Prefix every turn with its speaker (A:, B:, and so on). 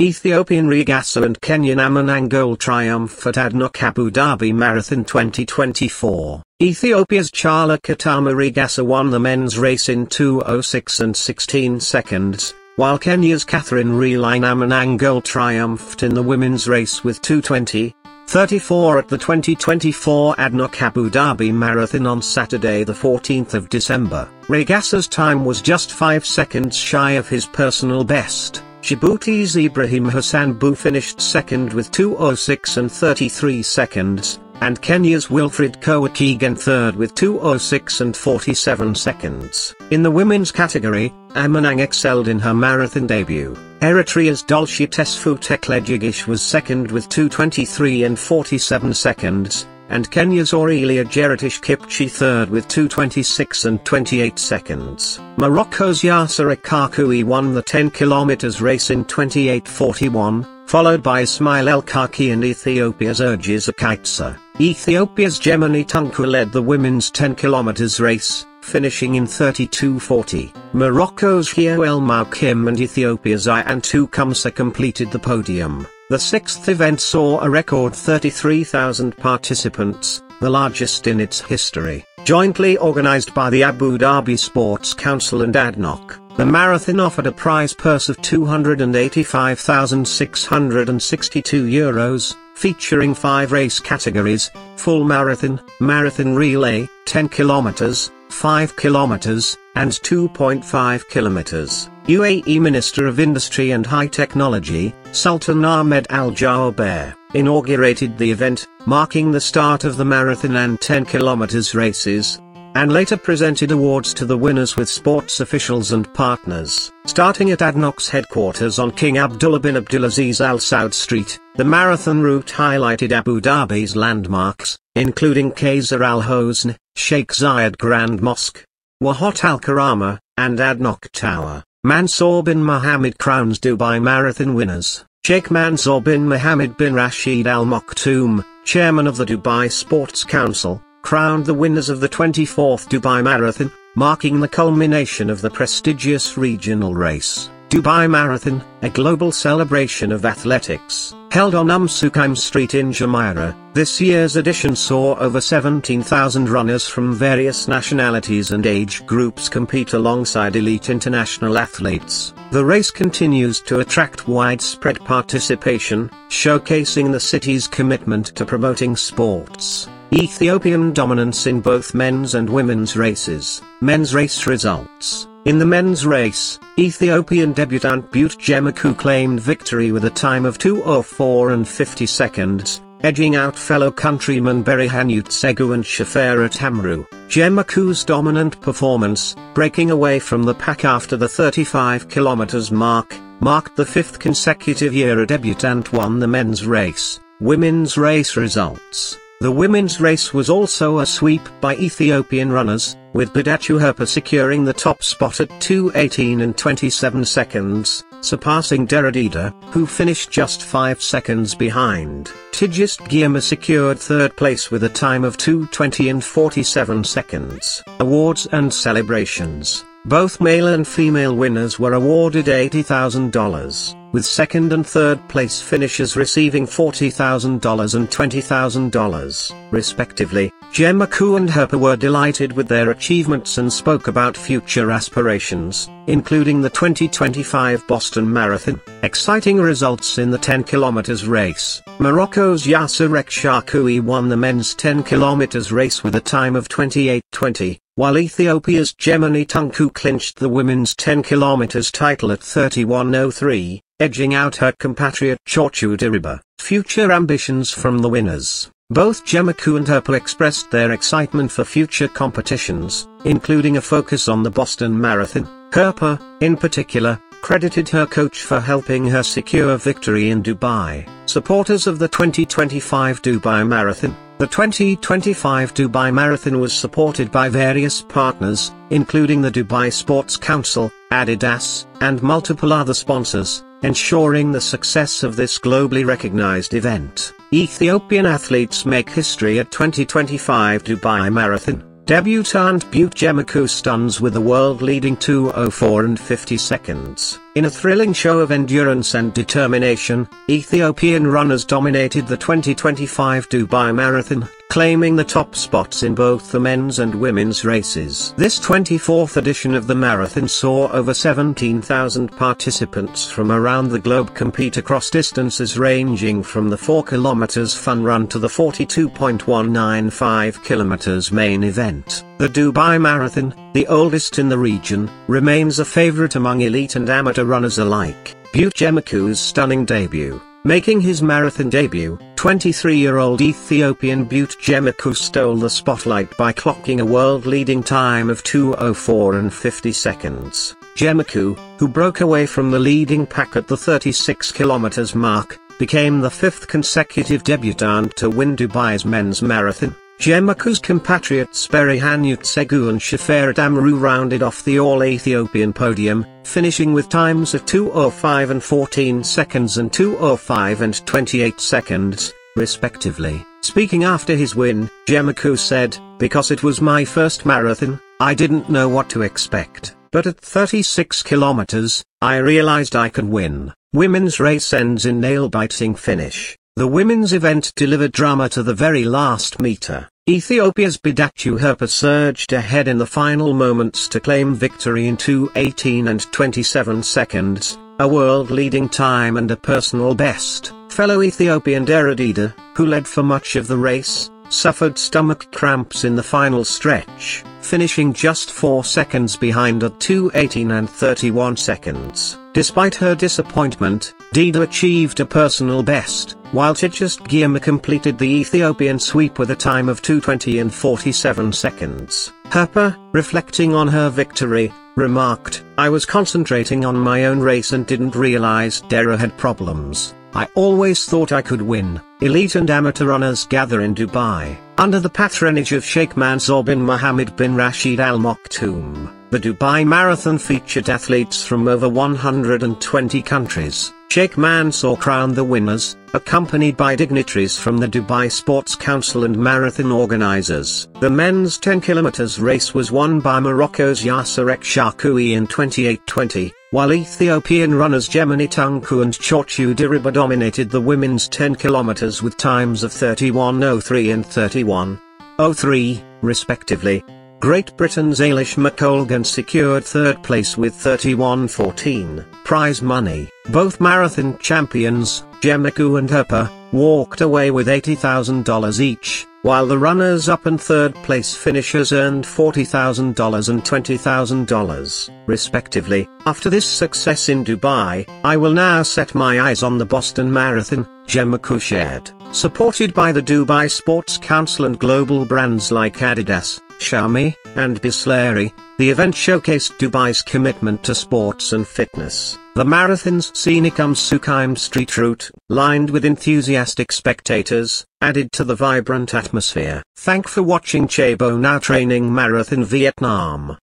A: Ethiopian Regatta and Kenyan Amanang gold triumph at ADNOC Abu Dhabi Marathon 2024. Ethiopia's Charla Katama Regatta won the men's race in 2:06 and 16 seconds, while Kenya's Catherine Reline Amanang gold triumphed in the women's race with 2:20.34 at the 2024 ADNOC Abu Dhabi Marathon on Saturday the 14th of December. Regatta's time was just 5 seconds shy of his personal best. Djibouti's Ibrahim Hassanbu finished second with 2:06 and 33 seconds, and Kenya's Wilfred Kowakigan third with 2:06 and 47 seconds. In the women's category, Amanang excelled in her marathon debut. Eritrea's Dulce Tesfu Teklejigish was second with 2:23 and 47 seconds, and Kenya's Aurelia Jeritish Kipchi third with 2:26 and 28 seconds. Morocco's Yasser Kakui won the 10 km race in 28:41, followed by Ismail El Kaki and Ethiopia's Ergis Akaitsa. Ethiopia's Dejene Hailu led the women's 10 km race, finishing in 32:40. Morocco's Hiouel Maukim and Ethiopia's Iantu Kumsa completed the podium. The sixth event saw a record 33,000 participants, the largest in its history. Jointly organized by the Abu Dhabi Sports Council and ADNOC, the marathon offered a prize purse of €285,662, featuring 5 race categories: full marathon, marathon relay, 10 km, 5 km, and 2.5 km. UAE Minister of Industry and High Technology, Sultan Ahmed Al Jaber, inaugurated the event, marking the start of the marathon and 10 km races, and later presented awards to the winners with sports officials and partners. Starting at ADNOC's headquarters on King Abdullah bin Abdulaziz Al Saud Street, the marathon route highlighted Abu Dhabi's landmarks, including Qasr Al Hosn, Sheikh Zayed Grand Mosque, Wahat Al Karama, and ADNOC Tower. Mansour bin Mohammed crowns Dubai Marathon winners. Sheikh Mansour bin Mohammed bin Rashid Al Maktoum, chairman of the Dubai Sports Council, crowned the winners of the 24th Dubai Marathon, marking the culmination of the prestigious regional race. Dubai Marathon, a global celebration of athletics, held on Sukaim Street in Jumeirah. This year's edition saw over 17,000 runners from various nationalities and age groups compete alongside elite international athletes. The race continues to attract widespread participation, showcasing the city's commitment to promoting sports. Ethiopian dominance in both men's and women's races. Men's race results. In the men's race, Ethiopian debutant Bute Gemechu claimed victory with a time of 2:04 and 50 seconds, edging out fellow countrymen Berehanu Tsegu and Shifera Tamru. Gemechu's dominant performance, breaking away from the pack after the 35 km marked the 5th consecutive year a debutant won the men's race. Women's race results. The women's race was also a sweep by Ethiopian runners, with Bedatu Hirpa securing the top spot at 2:18 and 27 seconds, surpassing Dera Dida, who finished just 5 seconds behind. Tigist Girma secured third place with a time of 2:20 and 47 seconds. Awards and celebrations. Both male and female winners were awarded $80,000, with second and third place finishers receiving $40,000 and $20,000, respectively. Gemechu and Hirpa were delighted with their achievements and spoke about future aspirations, including the 2025 Boston Marathon. Exciting results in the 10 km race. Morocco's Yasser Kakui won the men's 10 km race with a time of 28:20. While Ethiopia's Dejene Hailu clinched the women's 10 km title at 31:03, edging out her compatriot Kuftu Diriba. Future ambitions from the winners. Both Gemechu and Hirpa expressed their excitement for future competitions, including a focus on the Boston Marathon. Hirpa, in particular, credited her coach for helping her secure victory in Dubai. Supporters of the 2025 Dubai Marathon. The 2025 Dubai Marathon was supported by various partners, including the Dubai Sports Council, Adidas, and multiple other sponsors, ensuring the success of this globally recognized event. Ethiopian athletes make history at 2025 Dubai Marathon. Debutant Bute Gemechu stuns with a world-leading 2:04 and 50 seconds. In a thrilling show of endurance and determination, Ethiopian runners dominated the 2025 Dubai Marathon, claiming the top spots in both the men's and women's races. This 24th edition of the marathon saw over 17,000 participants from around the globe compete across distances ranging from the 4 km fun run to the 42.195 km main event. The Dubai Marathon, the oldest in the region, remains a favorite among elite and amateur runners alike. Bute Gemechu's stunning debut. Making his marathon debut, 23-year-old Ethiopian Bute Gemechu stole the spotlight by clocking a world-leading time of 2:04 and 50 seconds. Gemechu, who broke away from the leading pack at the 36 km mark, became the fifth consecutive debutant to win Dubai's men's marathon. Gemechu's compatriots Berehanu Tsegu and Shifera Tamru rounded off the all-Ethiopian podium, finishing with times of 2:05 and 14 seconds and 2:05 and 28 seconds, respectively. Speaking after his win, Gemechu said, "Because it was my first marathon, I didn't know what to expect, but at 36 kilometers, I realized I could win." Women's race ends in nail-biting finish. The women's event delivered drama to the very last meter. Ethiopia's Bedatu Hirpa surged ahead in the final moments to claim victory in 2:18 and 27 seconds, a world-leading time and a personal best. Fellow Ethiopian Dera Dida, who led for much of the race, suffered stomach cramps in the final stretch, finishing just 4 seconds behind at 2:18 and 31 seconds. Despite her disappointment, Dida achieved a personal best, while Tigist Girma completed the Ethiopian sweep with a time of 2:20 and 47 seconds. Hirpa, reflecting on her victory, remarked, "I was concentrating on my own race and didn't realize Dera had problems. I always thought I could win." Elite and amateur runners gather in Dubai, under the patronage of Sheikh Mansour bin Mohammed bin Rashid Al Maktoum. The Dubai Marathon featured athletes from over 120 countries. Sheikh Mansour crowned the winners, accompanied by dignitaries from the Dubai Sports Council and marathon organizers. The men's 10 km race was won by Morocco's Yasser Ekhshakoui in 28:20, while Ethiopian runners Dejene Hailu and Kuftu Yahir dominated the women's 10 km with times of 31:03 and 31:03, respectively. Great Britain's Eilish McColgan secured third place with 31:14. Prize money. Both marathon champions, Gemechu and Hirpa, walked away with $80,000 each, while the runners-up and third-place finishers earned $40,000 and $20,000, respectively. After this success in Dubai, I will now set my eyes on the Boston Marathon, Gemechu shared. Supported by the Dubai Sports Council and global brands like Adidas, Xiaomi, and Bisleri, the event showcased Dubai's commitment to sports and fitness. The marathon's scenic Sukhim street route, lined with enthusiastic spectators, added to the vibrant atmosphere. Thank for watching Chebo Now Training Marathon Vietnam.